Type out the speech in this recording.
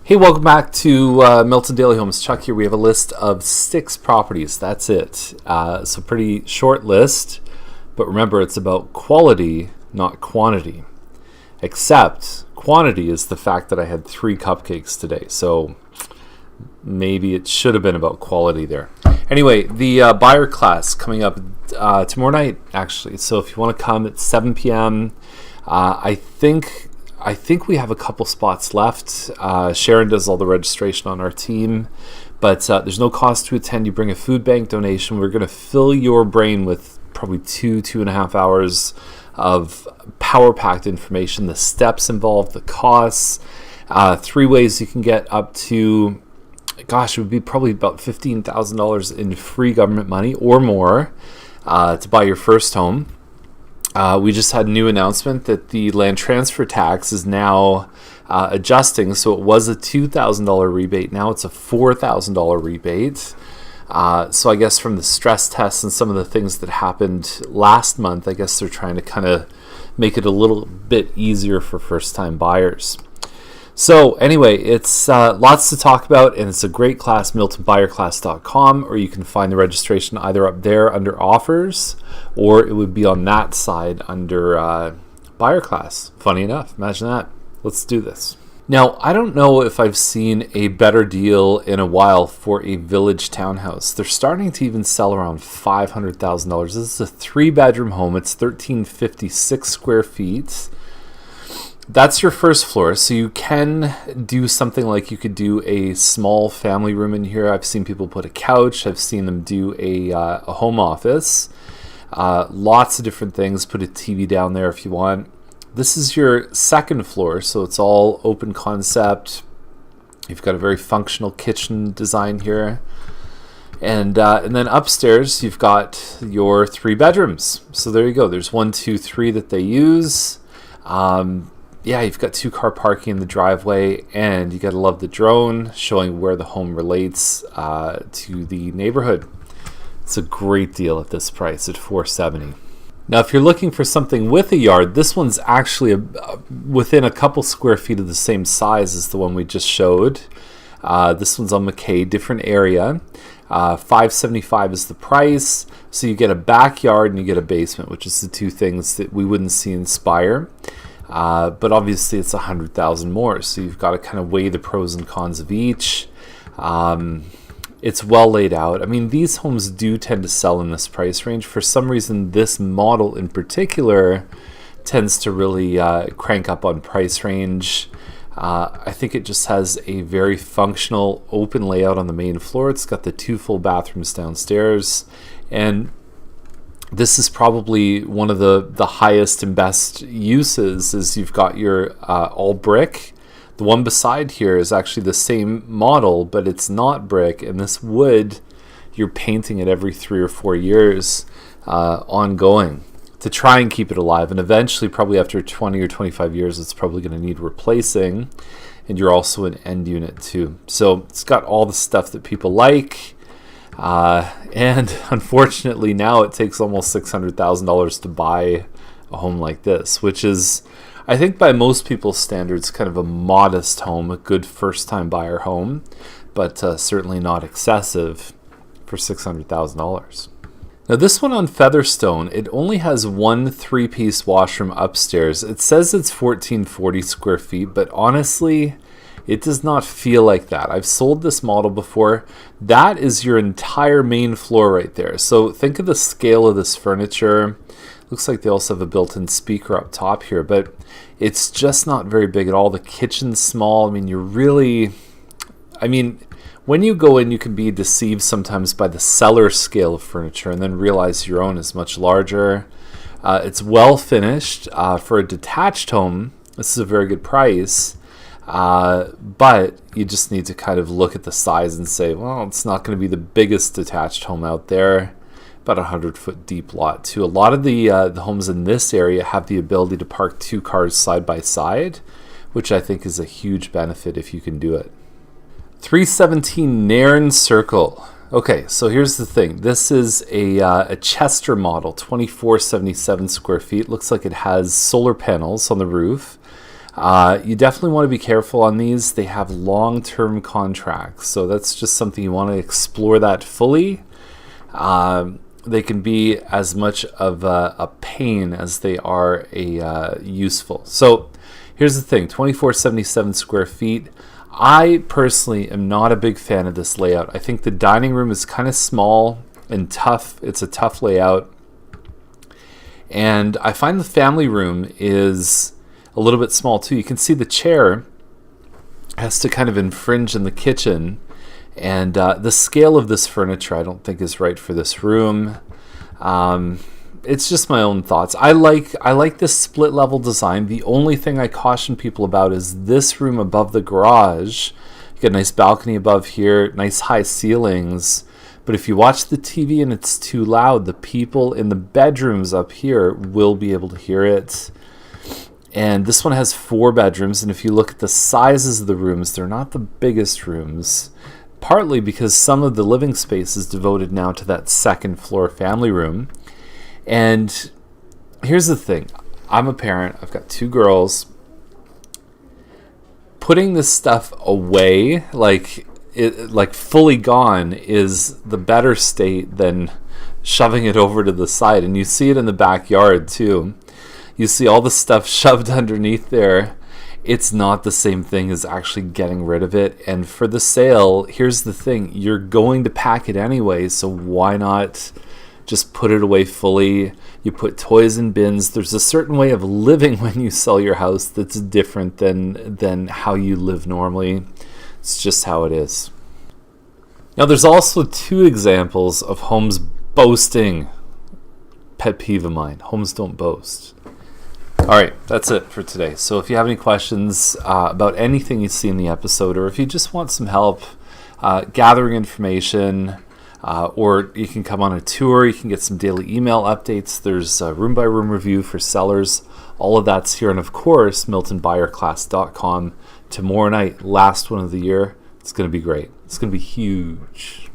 Hey, welcome back to Milton Daily Homes. Chuck here. We have a list of 6 properties. That's it. It's a pretty short list, but remember, it's about quality, not quantity. Except quantity is the fact that I had 3 cupcakes today, so maybe it should have been about quality there. Anyway, the buyer class coming up tomorrow night, actually. So if you want to come at 7 p.m., I think we have a couple spots left. Sharon does all the registration on our team, but there's no cost to attend. You bring a food bank donation. We're going to fill your brain with probably 2.5 hours of power-packed information, the steps involved, the costs, 3 ways you can get up to, it would be probably about $15,000 in free government money or more to buy your first home. We just had a new announcement that the land transfer tax is now adjusting. So it was a $2,000 rebate. Now it's a $4,000 rebate. So I guess from the stress tests and some of the things that happened last month, I guess they're trying to kind of make it a little bit easier for first-time buyers. So anyway, it's lots to talk about, and it's a great class, miltonbuyerclass.com, or you can find the registration either up there under offers, or it would be on that side under buyer class. Funny enough, imagine that. Let's do this. Now, I don't know if I've seen a better deal in a while for a Village Townhouse. They're starting to even sell around $500,000. This is a 3-bedroom home. It's 1,356 square feet. That's your first floor, so you can do something like you could do a small family room in here. I've seen people put a couch. I've seen them do a home office. Lots of different things. Put a TV down there if you want. This is your second floor, so it's all open concept. You've got a very functional kitchen design here. And then upstairs, you've got your 3 bedrooms. So there you go. There's 1, 2, 3 that they use. You've got 2-car parking in the driveway, and you got to love the drone showing where the home relates to the neighborhood. It's a great deal at this price at $470. Now, if you're looking for something with a yard, this one's actually within a couple square feet of the same size as the one we just showed. This one's on McKay, different area. $575 is the price. So you get a backyard and you get a basement, which is the 2 things that we wouldn't see in Speyer. But obviously it's $100,000 more, so you've got to kind of weigh the pros and cons of each. It's well laid out. I mean, these homes do tend to sell in this price range. For some reason, this model in particular tends to really crank up on price range. I think it just has a very functional open layout on the main floor. It's got the 2 full bathrooms downstairs, and this is probably one of the highest and best uses. Is you've got your all brick. The one beside here is actually the same model, but it's not brick. And this wood, you're painting it every 3 or 4 years ongoing to try and keep it alive. And eventually, probably after 20 or 25 years, it's probably going to need replacing. And you're also an end unit too. So it's got all the stuff that people like. And unfortunately now it takes almost $600,000 to buy a home like this, which is, I think by most people's standards, kind of a modest home, a good first-time buyer home, but certainly not excessive for $600,000. Now this one on Featherstone, it only has 1 3-piece washroom upstairs. It says it's 1,440 square feet, but honestly, it does not feel like that. I've sold this model before. That is your entire main floor right there. So think of the scale of this furniture. Looks like they also have a built-in speaker up top here, but it's just not very big at all. The kitchen's small. I mean, when you go in, you can be deceived sometimes by the seller scale of furniture and then realize your own is much larger. It's well finished. For a detached home, this is a very good price. But you just need to kind of look at the size and say, well, it's not going to be the biggest detached home out there. About a 100-foot deep lot too. A lot of the homes in this area have the ability to park 2 cars side by side, which I think is a huge benefit if you can do it. 317 Narron Circle. Okay, so here's the thing. This is a Chester model, 2477 square feet. Looks like it has solar panels on the roof. You definitely want to be careful on these. They have long-term contracts, so that's just something you want to explore that fully. They can be as much of a pain as they are useful. So here's the thing, 2477 square feet. I personally am not a big fan of this layout. I think the dining room is kind of small and tough. It's a tough layout. And I find the family room is a little bit small too. You can see the chair has to kind of infringe in the kitchen. And the scale of this furniture I don't think is right for this room. It's just my own thoughts. I like this split level design. The only thing I caution people about is this room above the garage. You get a nice balcony above here, nice high ceilings. But if you watch the TV and it's too loud, the people in the bedrooms up here will be able to hear it. And this one has 4 bedrooms, and if you look at the sizes of the rooms, they're not the biggest rooms. Partly because some of the living space is devoted now to that second floor family room. And here's the thing. I'm a parent. I've got 2 girls. Putting this stuff away, like fully gone, is the better state than shoving it over to the side. And you see it in the backyard too. You see all the stuff shoved underneath there. It's not the same thing as actually getting rid of it. And for the sale, here's the thing. You're going to pack it anyway, so why not just put it away fully? You put toys in bins. There's a certain way of living when you sell your house that's different than how you live normally. It's just how it is. Now, there's also 2 examples of homes boasting. Pet peeve of mine. Homes don't boast. All right, that's it for today. So if you have any questions about anything you see in the episode, or if you just want some help gathering information, or you can come on a tour, you can get some daily email updates. There's a room-by-room review for sellers. All of that's here. And of course, MiltonBuyerClass.com. Tomorrow night, last one of the year. It's going to be great. It's going to be huge.